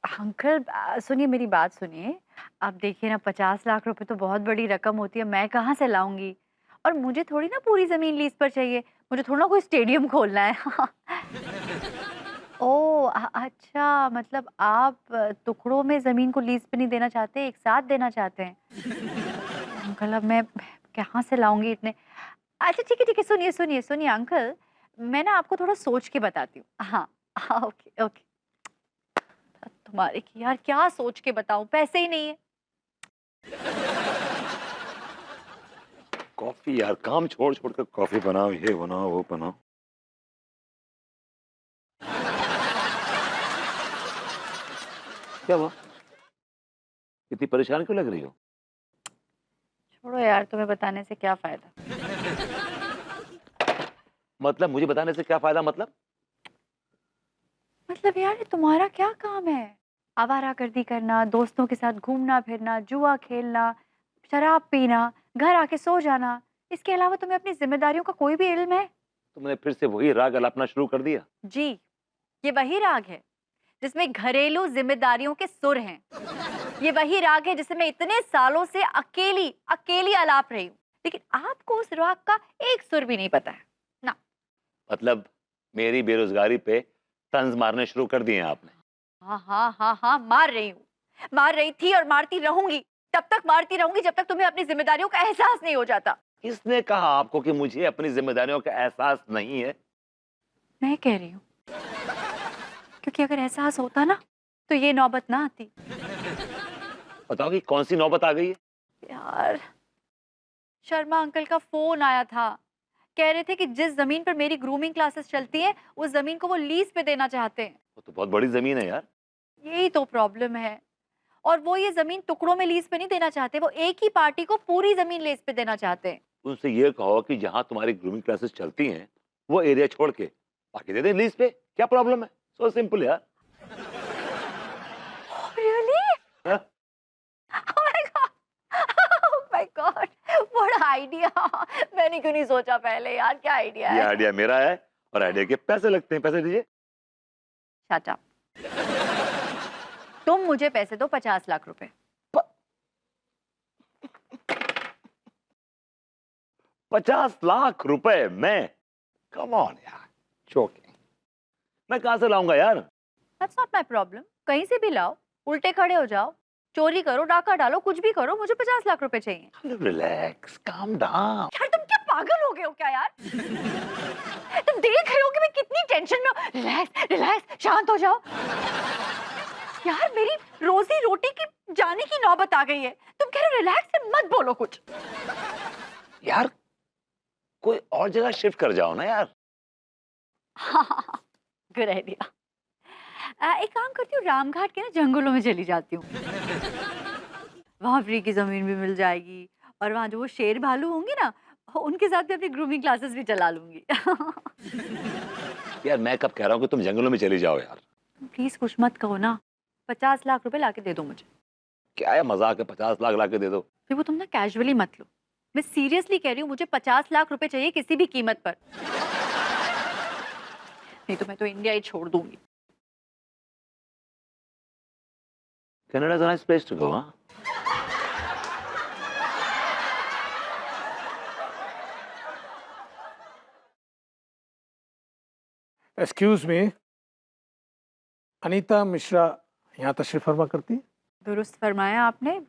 Uncle सुनिए मेरी बात सुनिए। अब देखिए ना 50 लाख रुपए तो बहुत बड़ी रकम होती है, मैं कहाँ से लाऊंगी? और मुझे थोड़ी ना पूरी जमीन लीज पर चाहिए, मुझे थोड़ा ना कोई स्टेडियम खोलना है। ओह अच्छा, मतलब आप टुकड़ों में जमीन को लीज पे नहीं देना चाहते, एक साथ देना चाहते हैं। अंकल अब मैं कहाँ से लाऊंगी इतने? अच्छा ठीक है, सुनिए सुनिए सुनिए अंकल, मैं ना आपको थोड़ा सोच के बताती हूँ। हाँ हाँ, ओके ओके। तुम्हारे की यार क्या सोच के बताऊं, पैसे ही नहीं है। कॉफी यार, काम छोड़ छोड़ कर कॉफी बनाओ, ये बनाओ वो बनाओ। क्या हुआ? इतनी परेशान क्यों लग रही हो? छोड़ो यार, तुम्हें बताने से क्या फायदा। मतलब मुझे बताने से क्या फायदा मतलब? मतलब यार ये तुम्हारा क्या काम है? आवारागर्दी करना, दोस्तों के साथ घूमना फिरना, जुआ खेलना, शराब पीना, घर आके सो जाना, इसके अलावा तुम्हें अपनी जिम्मेदारियों का कोई भी इल्म है? तुमने फिर से वही राग अलापना शुरू कर दिया। जी, ये वही राग है जिसमें घरेलू जिम्मेदारियों के सुर हैं। ये वही राग है जिसे मैं इतने सालों से अकेली अकेली अलाप रही हूँ, लेकिन आपको उस राग का एक सुर भी नहीं पता है ना। मतलब मेरी बेरोजगारी पे तंज मारने शुरू कर दिए हैं आपने? हाँ, मार रही हूँ, मार रही थी और मारती रहूंगी। तब तक मारती रहूंगी जब तक तुम्हें अपनी जिम्मेदारियों का एहसास नहीं हो जाता। किसने कहा आपको कि मुझे अपनी जिम्मेदारियों का एहसास नहीं है? मैं कह रही हूँ, क्योंकि अगर एहसास होता ना तो ये नौबत ना आती। बताओ कि कौन सी नौबत आ गई है? यार, शर्मा अंकल का फोन आया था, कह रहे थे कि जिस जमीन पर मेरी ग्रूमिंग क्लासेस चलती है उस जमीन को वो लीज पे देना चाहते हैं। वो तो बहुत बड़ी जमीन है यार। यही तो प्रॉब्लम है। और वो ये जमीन टुकड़ों में लीज पे नहीं देना चाहते, वो एक ही पार्टी को पूरी जमीन लीज पे देना चाहते हैं। उनसे ये कहो कि जहां तुम्हारी ग्रूमिंग क्लासेस चलती हैं वो एरिया छोड़ के बाकी दे दे लीज पे। क्या प्रॉब्लम है? सो सिंपल यार। रियली? हाँ? ओह my God, oh my God, what idea. मैंने क्यों नहीं सोचा पहले यार, क्या आइडिया ये है। आइडिया मेरा है और आइडिया के पैसे लगते हैं। पैसे दीजिए। Shut up. तुम मुझे पैसे दो 50 लाख रुपए। 50 लाख रुपए में? कम ऑन यार, जोकिंग। मैं कहां से लाऊंगा यार? दैट्स नॉट माय प्रॉब्लम, कहीं से भी लाओ, उल्टे खड़े हो जाओ, चोरी करो, डाका डालो, कुछ भी करो, मुझे 50 लाख रुपए चाहिए। Relax, calm down. यार तुम क्या पागल हो गए हो क्या यार? तुम देख रहे हो कि मैं कितनी टेंशन में हूँ। रिलैक्स रिलैक्स, शांत हो जाओ। यार मेरी रोजी रोटी की जाने की नौबत आ गई है, तुम कह रहे हो रिलैक्स से मत बोलो कुछ। यार कोई और जगह शिफ्ट कर जाओ ना यार। हाँ, गुड आइडिया। एक काम करती हूँ, रामघाट के ना जंगलों में चली जाती हूँ। वहां फ्री की जमीन भी मिल जाएगी, और वहां जो वो शेर भालू होंगे ना, उनके साथ भी अपनी ग्रूमिंग क्लासेस भी चला लूंगी। यार मैं कब कह रहा हूँ कि तुम जंगलों में चली जाओ यार। प्लीज कुछ मत कहो ना, 50 लाख रुपए लाके दे दो मुझे। क्या है मजाक है? 50 लाख ला के दे दो। फिर वो तुम ना कैजुअली मत लो, मैं सीरियसली कह रही हूँ, मुझे 50 लाख रुपए चाहिए किसी भी कीमत पर। नहीं तो मैं तो इंडिया ही छोड़ दूंगी। Canada is a nice place to go. हाँ, एक्सक्यूज मी, अनीता मिश्रा यहाँ तशरीफ फरमा करती हैं? दुरुस्त फरमाया आपने।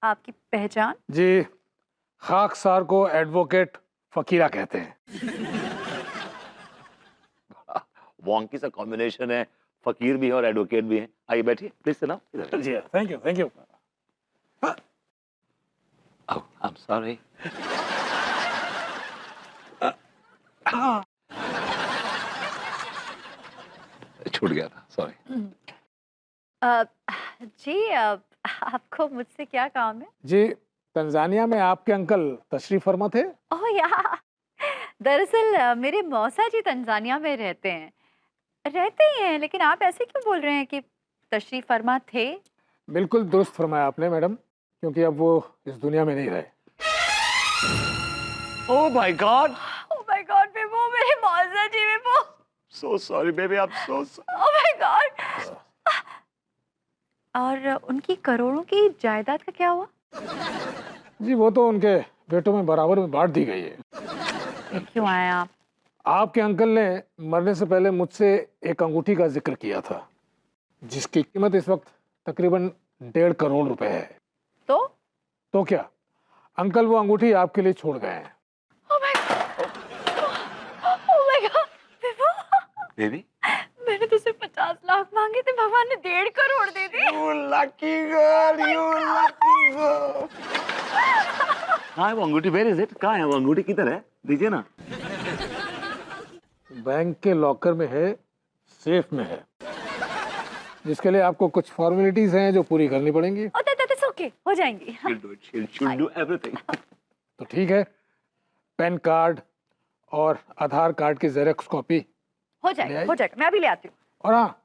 आपकी पहचान? जी, खाकसार को एडवोकेट फकीरा कहते हैं। वॉन्की सा कॉम्बिनेशन है। फकीर भी है और एडवोकेट भी है। आइए बैठिए, प्लीज सिट डाउन। जी thank you thank you. Oh, I'm sorry. छूट गया था, सॉरी। अ, जी, आपको मुझसे क्या काम है? जी, तंजानिया में आपके अंकल तशरीफ फरमा थे। ओह या, दरअसल मेरे मौसा जी तंजानिया में रहते हैं। रहते ही हैं, लेकिन आप ऐसे क्यों बोल रहे हैं कि तशरीफ फरमा थे? बिल्कुल दुरुस्त फरमाया आपने मैडम, क्योंकि अब वो इस दुनिया में नहीं रहे। Oh my God! Oh my God, Vibhu, मेरे मौसा ji, Vibhu. So sorry, baby. I'm so sorry. Oh my God, और उनकी करोड़ों की जायदाद का क्या हुआ? जी वो तो उनके बेटों में बराबर में बांट दी गई है। फिर क्यों आए आप? आपके अंकल ने मरने से पहले मुझसे एक अंगूठी का जिक्र किया था, जिसकी कीमत इस वक्त तकरीबन 1.5 करोड़ रुपए है। तो क्या, अंकल वो अंगूठी आपके लिए छोड़ गए हैं। ओह माय गॉड विभू, बेबी मैंने तो सिर्फ 50 लाख मांगे थे, भगवान ने 1.5 करोड़ दे दिए। You lucky girl, you lucky girl. कहाँ है वो अंगूठी? Where is it? कहाँ है वो अंगूठी? किधर है? दीजिए ना। बैंक के लॉकर में है, सेफ में है, जिसके लिए आपको कुछ फॉर्मेलिटीज हैं जो पूरी करनी पड़ेंगी। दैट्स ओके, हो जाएंगी। She'll do it. She'll do everything. तो ठीक है, पैन कार्ड और आधार कार्ड की जेरॉक्स कॉपी हो जाएगा, मैं अभी ले आती हूँ। और हाँ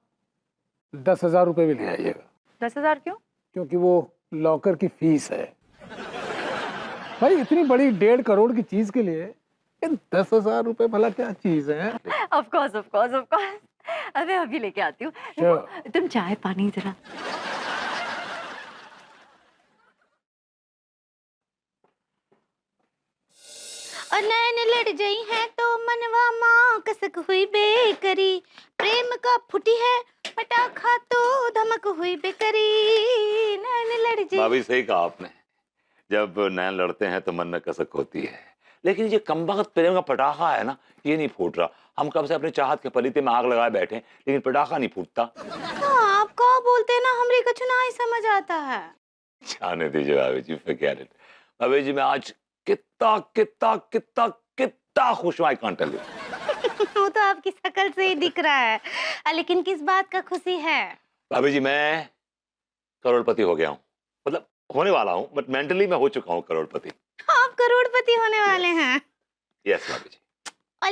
10,000 रुपए भी ले आइएगा, 10,000 क्यों? क्योंकि वो लॉकर की फीस है। भाई इतनी बड़ी 1.5 करोड़ की चीज के लिए 10,000 रुपए भला क्या चीज है? ऑफ कोर्स अबे अभी लेके आती हूँ। Sure. तुम चाय पानी जरा। और नैन लड़ गई हैं तो मनवा माँ कसक हुई बेकरी, प्रेम का फुटी है पटाखा तो धमक हुई बेकरी, नैन लड़ गई। भाभी सही कहा आपने, जब नैन लड़ते हैं तो मन में कसक होती है, लेकिन ये कमबख्त प्रेम का पटाखा है ना, ये नहीं फूट रहा। हम कब से अपने चाहत के पलीते में आग लगाए बैठे हैं, लेकिन पटाखा नहीं फूटता। हाँ, आप कहाँ बोलते हैं ना, हमरे कछु ना ही समझ आता है। जाने दीजिए भाभी जी, forget it। भाभी जी मैं आज कितना कितना कितना कितना खुश हूँ, I can't tell you। वो तो आपकी शक्ल से ही दिख रहा है। लेकिन किस बात का खुशी है? भाभी जी मैं करोड़पति हो गया हूँ, मतलब होने वाला हूँ, बट मेंटली मैं हो चुका हूँ करोड़पति। आप करोड़पति होने वाले हैं? यस भाभी जी।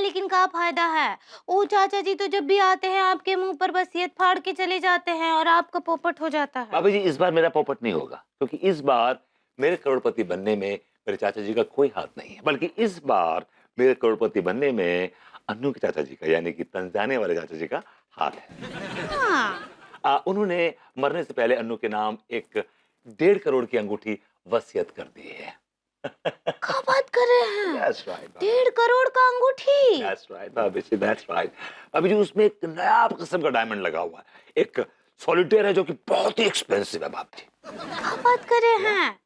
लेकिन क्या फायदा है, वो चाचा जी तो जब भी आते हैं आपके मुंह पर वसीयत फाड़ के चले जाते हैं और आपका पोपट हो जाता है। भाभी जी इस बार मेरा पोपट नहीं होगा, क्योंकि इस बार मेरे करोड़पति बनने में मेरे चाचा जी का कोई हाथ नहीं है, बल्कि इस बार मेरे करोड़पति बनने में अन्नू के चाचा जी का, यानी कि तंजाने वाले चाचा जी का हाथ है। हाँ। उन्होंने मरने से पहले अन्नू के नाम एक 1.5 करोड़ की अंगूठी वसीयत कर दी है। क्या बात कर रहे हैं? That's right, भाभी। 1.5 करोड़ का अंगूठी? That's right, भाभी जी, that's right। भाभी जी उसमें एक नया किस्म का डायमंड लगा हुआ है, एक सॉलिटेयर है जो कि बहुत ही एक्सपेंसिव है भाभी जी। क्या बात कर रहे हैं?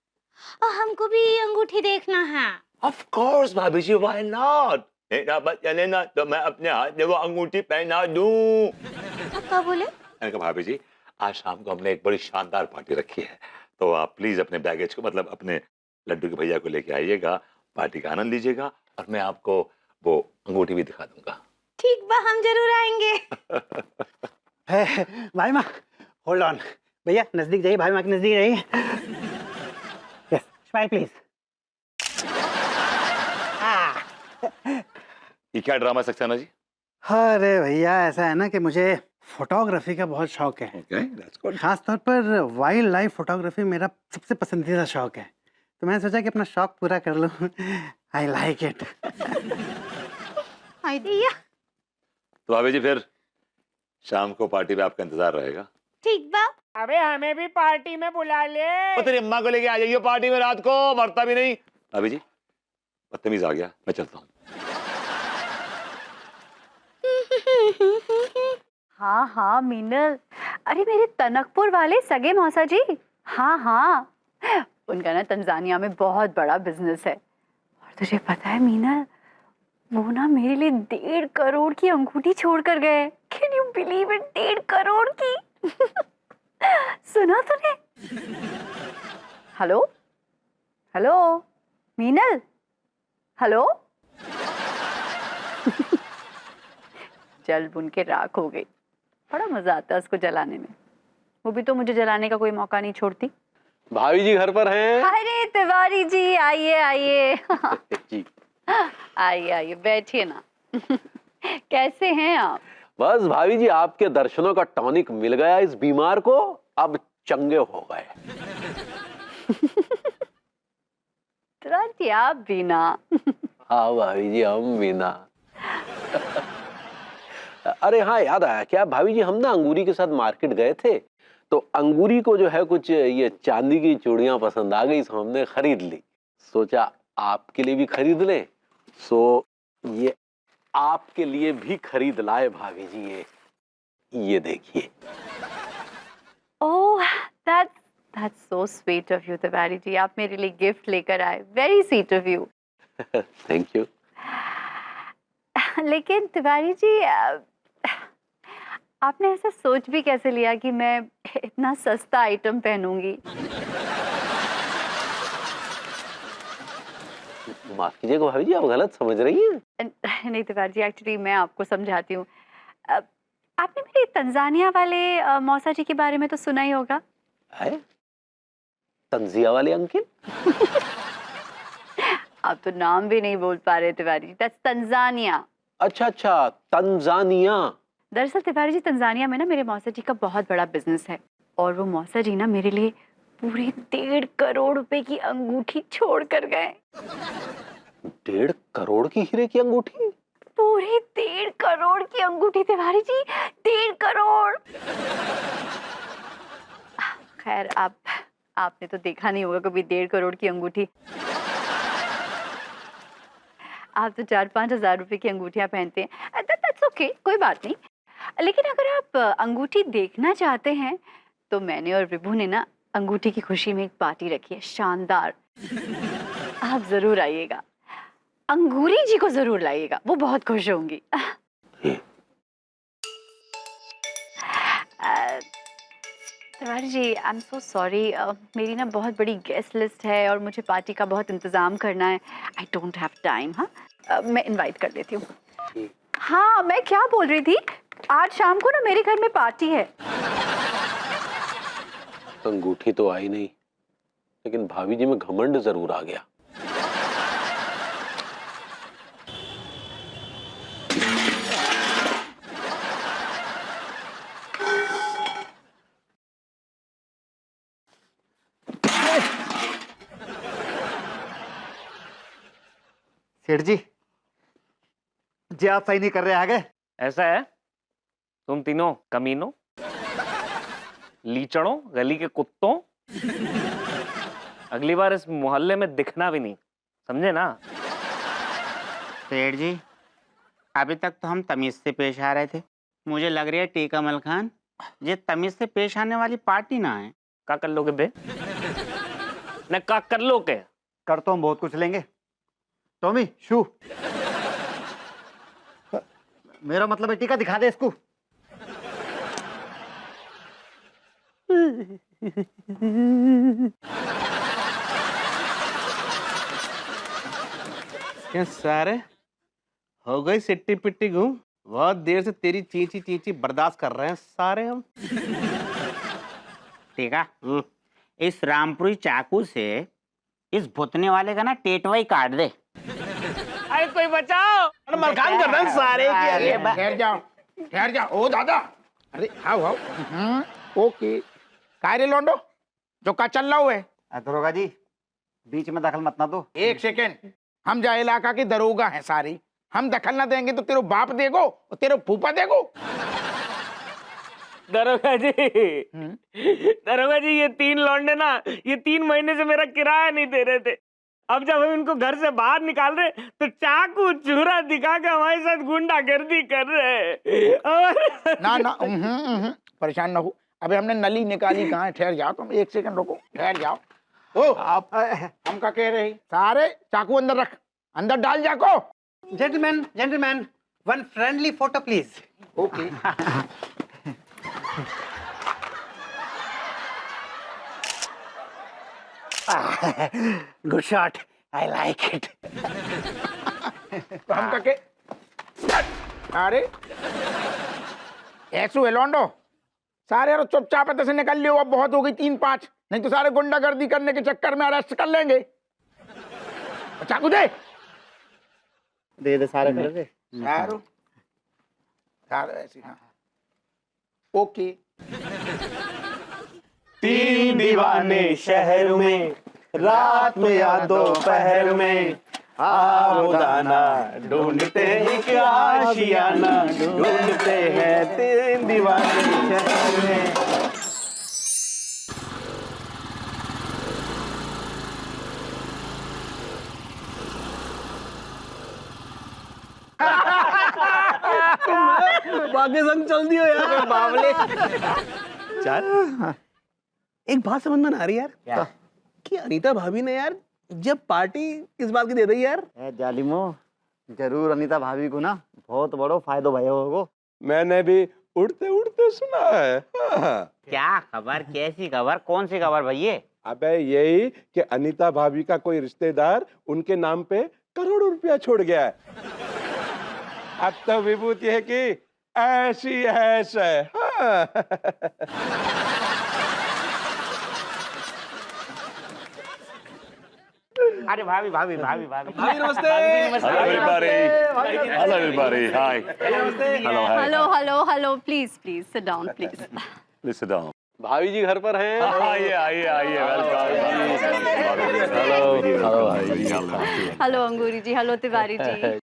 हमको भी अंगूठी देखना है। Of course भाभी जी, why not? चले ना तो मैं अपने हाथ में वो अंगूठी पहना दूं। आप क्या बोले? मैंने कहा भाभी जी आज शाम को हमने एक बड़ी शानदार पार्टी रखी है, तो आप प्लीज अपने बैगेज को, मतलब अपने लड्डू के भैया को लेके आइएगा, पार्टी का आनंद लीजिएगा और मैं आपको वो अंगूठी भी दिखा दूंगा। ठीक बा, हम जरूर आएंगे। भाई माँ होल्ड ऑन, भैया नजदीक जाइए, भाई माँ के नजदीक जाइए। Yes smile please. ये क्या ड्रामा सक्सेना जी? अरे भैया ऐसा है ना कि मुझे फोटोग्राफी का बहुत शौक है। Okay, that's good। खास तौर पर वाइल्ड लाइफ फोटोग्राफी मेरा सबसे पसंदीदा शौक है, तो मैंने सोचा कि अपना शौक पूरा कर लूं। I like it. आइडिया। तो भाभी जी फिर शाम को पार्टी में आपका इंतजार रहेगा। ठीक बा। अबे हमें भी पार्टी में बुला ले। और तेरी अम्मा को लेके आ जाइए पार्टी में, रात को मरता भी नहीं। भाभी जी बदतमीज आ गया, मैं चलता हूँ। हाँ मीनल, अरे मेरे तनकपुर वाले सगे मौसा जी, हाँ उनका ना तंजानिया में बहुत बड़ा बिजनेस है। और तुझे पता है मीनल, वो ना मेरे लिए 1.5 करोड़ की अंगूठी छोड़ कर गए। Can you believe it? 1.5 crore की। सुना तूने? Hello hello Meenal, hello. जल बुन के राख हो गई। बड़ा मजा आता है उसको जलाने में, वो भी तो मुझे जलाने का कोई मौका नहीं छोड़ती। भाभी जी घर पर हैं? अरे तिवारी जी आइए आइए। जी आइए बैठिए ना। कैसे हैं आप? बस भाभी जी आपके दर्शनों का टॉनिक मिल गया इस बीमार को, अब चंगे हो गए। तुरंत आप भी ना। हाँ भाभी जी हम भी ना। अरे हाँ याद आया, क्या भाभी जी हम ना अंगूरी के साथ मार्केट गए थे, तो अंगूरी को जो है कुछ ये चांदी की चूड़ियां पसंद आ गई, सो हमने खरीद ली। सोचा आपके लिए भी खरीद ले, सो ये आपके लिए भी खरीद लाए भाभी जी। ये देखिए। ओह, that's so sweet of you, Tiwari ji. आप मेरे लिए गिफ्ट लेकर आए, very sweet of you. Thank you. लेकिन तिवारी जी, आपने ऐसा सोच भी कैसे लिया कि मैं इतना सस्ता आइटम पहनूंगी? माफ कीजिएगा भाभी जी, आप गलत समझ रही हैं। नहीं तिवारी जी, एक्चुअली मैं आपको समझाती हूँ। आपने मेरे तंजानिया वाले मौसा जी के बारे में तो सुना ही होगा। है? तंजिया वाले अंकिल? आप तो नाम भी नहीं बोल पा रहे तिवारी जी। That's Tanzania. अच्छा अच्छा, तंजानिया। दरअसल तिवारी जी, तंजानिया में ना मेरे मौसा जी का बहुत बड़ा बिजनेस है, और वो मौसा जी ना मेरे लिए पूरे 1.5 करोड़ रुपए की अंगूठी छोड़ कर गए। 1.5 करोड़ की हीरे की अंगूठी? पूरे 1.5 करोड़ की अंगूठी तिवारी जी, 1.5 करोड़। खैर, आपने तो देखा नहीं होगा कभी 1.5 करोड़ की अंगूठी। आप तो 4-5 हजार रुपए की अंगूठियां पहनते हैं। दैट्स ओके, कोई बात नहीं। लेकिन अगर आप अंगूठी देखना चाहते हैं तो मैंने और विभू ने ना अंगूठी की खुशी में एक पार्टी रखी है, शानदार। आप जरूर आइएगा, अंगूरी जी को जरूर लाइएगा, वो बहुत खुश होंगी। Tiwari ji, I am so sorry, मेरी ना बहुत बड़ी गेस्ट लिस्ट है और मुझे पार्टी का बहुत इंतजाम करना है। I don't have time. हाँ, मैं इनवाइट कर देती हूँ। हाँ, मैं क्या बोल रही थी, आज शाम को ना मेरे घर में पार्टी है। अंगूठी तो आई नहीं, लेकिन भाभी जी में घमंड जरूर आ गया। सेठ जी आप सही नहीं कर रहे आगे। ऐसा है, तुम तीनों कमीनों, लीचड़ों, गली के कुत्तों, अगली बार इस मोहल्ले में दिखना भी नहीं, समझे ना? सेठ जी, अभी तक तो हम तमीज से पेश आ रहे थे। मुझे लग रही है टीकामल खान, ये तमीज से पेश आने वाली पार्टी ना है। का कर लोगे बे? न का कर लो के? कर तो हम बहुत कुछ लेंगे। टॉमी शू, मेरा मतलब है टीका दिखा दे इसको। क्या सारे हो गई सिट्टी पिट्टी घूम? बहुत देर से तेरी चींची चींची बर्दाश्त कर रहे हैं सारे हम। ठीक है, इस रामपुरी चाकू से इस भुतने वाले का ना टेटवाई काट दे। अरे कोई बचाओ! मलकान कर रहे हैं सारे की। ठहर जाओ ओ दादा। अरे हाउ ओके, काय रे लोंडो जो का चल रहा हुआ है? दरोगा जी, बीच में दखल मत ना दो। एक सेकेंड, हम जा इलाका के दरोगा हैं सारी, हम दखल ना देंगे तो तेरे बाप देगो और तेरे फूफा देगो। दरोगा जी, दरोगा जी, ये 3 लौंडे ना, ये 3 महीने से मेरा किराया नहीं दे रहे थे। अब जब हम इनको घर से बाहर निकाल रहे तो चाकू चूरा दिखा के हमारे साथ गुंडागर्दी कर रहे और ना परेशान ना हो, अबे हमने नली निकाली कहाँ है? ठहर जाओ तुम, एक सेकंड रुको, ठहर जाओ। ओ आप हम क्या कह रहे हैं? सारे चाकू अंदर रख, अंदर डाल जाको। Gentleman, one friendly photo please. Okay. Good shot, I like it. तो हम क्या अरे ऐसू है लौंडो, सारे यार चुपचाप ऐसे से निकल लियो। अब बहुत हो गई 3-5, नहीं तो सारे गुंडागर्दी करने के चक्कर में अरेस्ट कर लेंगे। चाकू दे दे सारे कर दे। सारे ऐसे। हाँ, ओके। 3 दीवाने शहर में, रात में या दोपहर में, आमुदाना ढूंढते एक आशियाना, ढूंढते हैं 3 दीवाने शहर में। बाकी संग चल दियो यार बावले। चार एक बात समझ में ना आ रही यार क्या? कि अनीता भाभी ने यार जब पार्टी किस बात की दे रही यार। जालिमो जरूर अनीता भाभी को ना बहुत बड़ो फायदो भयो होगो। मैंने भी उड़ते उड़ते सुना है। हाँ। क्या खबर, कैसी खबर, कौन सी खबर भैया? अबे यही कि अनीता भाभी का कोई रिश्तेदार उनके नाम पे करोड़ों रुपया छोड़ गया है। अब तो विभूति है कि ऐसी ऐसा है। हाँ। अरे भाभी भाभी भाभी भाभी भाभी नमस्ते। Hello everybody. Hello everybody. Hi. Hello. Hi. Hello please sit down please. Please sit down. भाभी जी घर पर हैं? आइए आइए आइए welcome. Hello Angoori ji, hello Tiwari ji.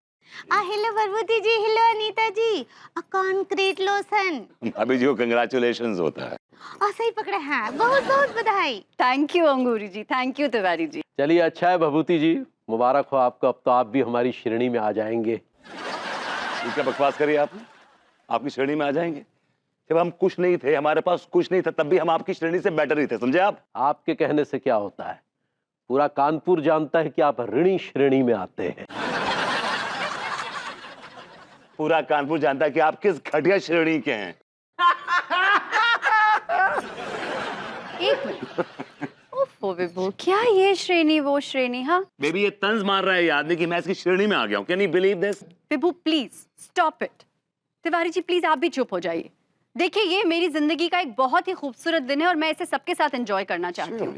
Hello Barbooti ji, hello Anita ji. Congratulations. अभी जी को कंग्रेचुलेशंस होता है। सही पकड़े हैं, बहुत बहुत बधाई। Thank you Angoori ji, thank you Tiwari ji. चलिए अच्छा है भभूति जी, मुबारक हो आपको, अब तो आप भी हमारी श्रेणी में आ जाएंगे। ये क्या बकवास करिए आपने? आपकी श्रेणी में आ जाएंगे? जब हम कुछ नहीं थे, हमारे पास कुछ नहीं था, तब भी हम आपकी श्रेणी से बेटर ही थे, समझे आप? आपके कहने से क्या होता है, पूरा कानपुर जानता है कि आप ऋणी श्रेणी में आते हैं। पूरा कानपुर जानता है कि आप किस घटिया श्रेणी के हैं। एक मिनट। ओफो विभू, क्या ये श्रेणी वो श्रेणी? हाँ बेबी ये तंज मार रहा है ये आदमी कि मैं इसकी श्रेणी में आ गया हूँ। Can you believe this? Vibhu please stop it. Tiwari ji please आप भी चुप हो जाइए। देखिए ये मेरी जिंदगी का एक बहुत ही खूबसूरत दिन है और मैं इसे सबके साथ एंजॉय करना चाहती हूँ।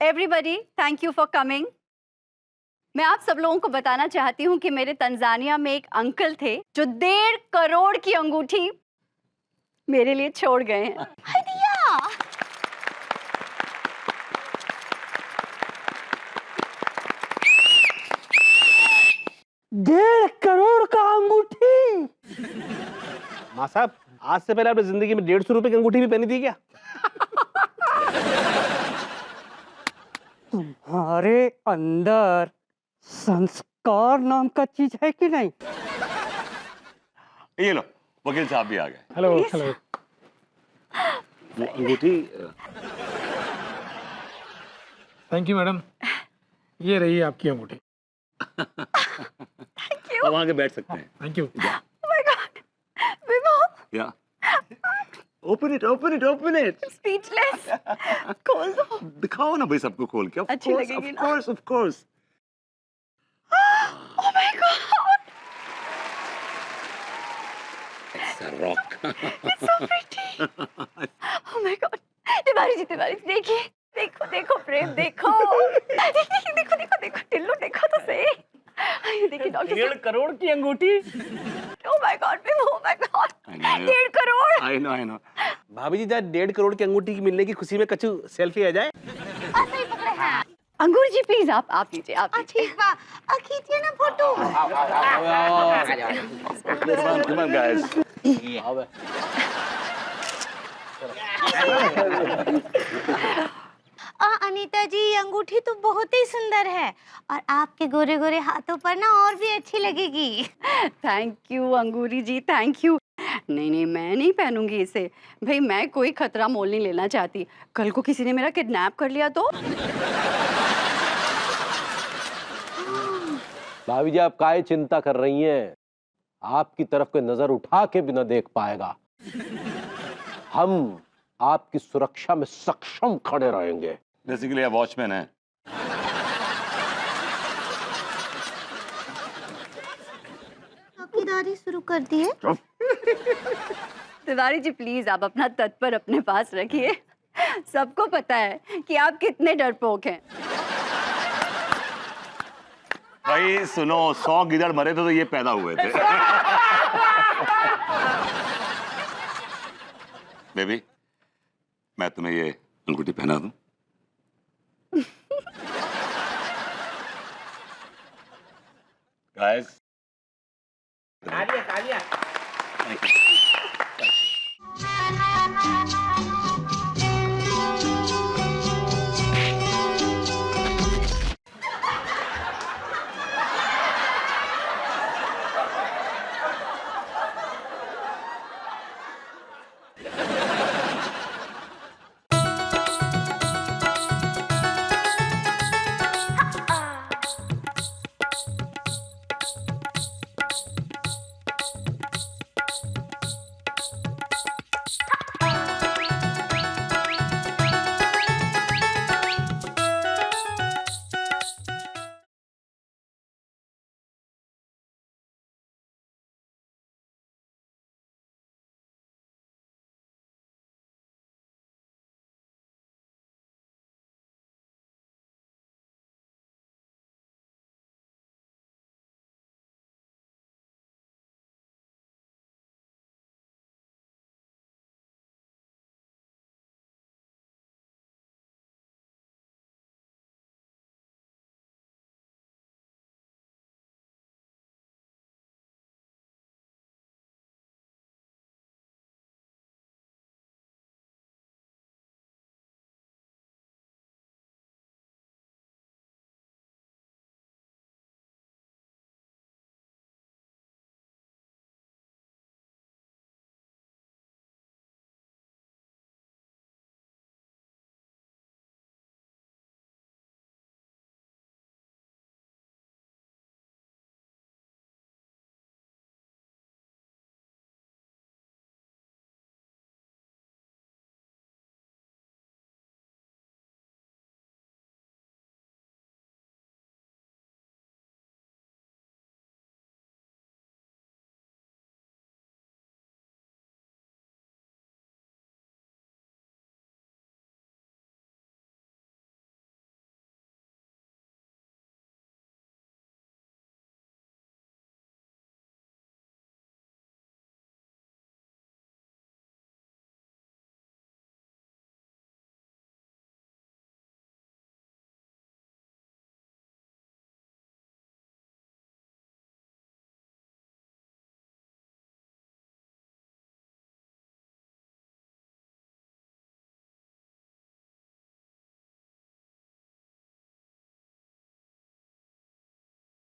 Everybody thank you for coming. मैं आप सब लोगों को बताना चाहती हूँ कि मेरे तंजानिया में एक अंकल थे जो 1.5 करोड़ की अंगूठी मेरे लिए छोड़ गए हैं। हदिया। 1.5 करोड़ का अंगूठी। माँ साहब आज से पहले आपने जिंदगी में 150 रुपए की अंगूठी भी पहनी थी क्या? तुम्हारे अंदर संस्कार नाम का चीज है कि नहीं? ये लो वकील साहब भी आ गए। Hello hello. वो अंगूठी थैंक यू मैडम, ये रही आपकी अंगूठी। अब आगे बैठ सकते हैं। Thank you. Oh my God, विभू या open it open it open it. Speechless. खोल दो। दिखाओ ना भाई सबको खोल के। अच्छी लगेगी ना? Of course. Oh my God, It's a rock. it's so pretty. Oh my God, Tiwari ji देखिए, देखो देखो प्रेम देखो। देखो देखो देखो देखो टिल्लू देखो तो सही। ये देखिए डॉक्टर 1.5 करोड़ की अंगूठी। Oh my God, Vibhu, oh my God, 1.5 crore. I know. भाभी जी जरा 1.5 करोड़ की अंगूठी की मिलने की खुशी में कछु सेल्फी आ जाए। सही पकड़े हैं। अंगूर जी प्लीज आप लीजिए आप लीजिए। ठीक बा। खींचिए ना photo. Come on guys. Anita ji ये अंगूठी तो बहुत ही सुंदर है और आपके गोरे गोरे हाथों पर ना और भी अच्छी लगेगी। Thank you Angoori ji, thank you. नहीं मैं नहीं पहनूंगी इसे भाई, मैं कोई खतरा मोल नहीं लेना चाहती। कल को किसी ने मेरा किडनैप कर लिया तो? भाभी जी आप काहे चिंता कर रही हैं, आपकी तरफ कोई नजर उठा के भी न देख पाएगा। हम आपकी सुरक्षा में सक्षम खड़े रहेंगे। बेसिकली आप वॉचमैन हैं। चौकीदारी शुरू कर दिए। तिवारी जी प्लीज आप अपना तत्पर अपने पास रखिए। सबको पता है कि आप कितने डरपोक हैं। भाई सुनो, 100 गिदड़ मरे थे तो ये पैदा हुए थे। बेबी मैं तुम्हें ये अंगूठी पहना दूं? गाइस तालियां तालियां। Thank you.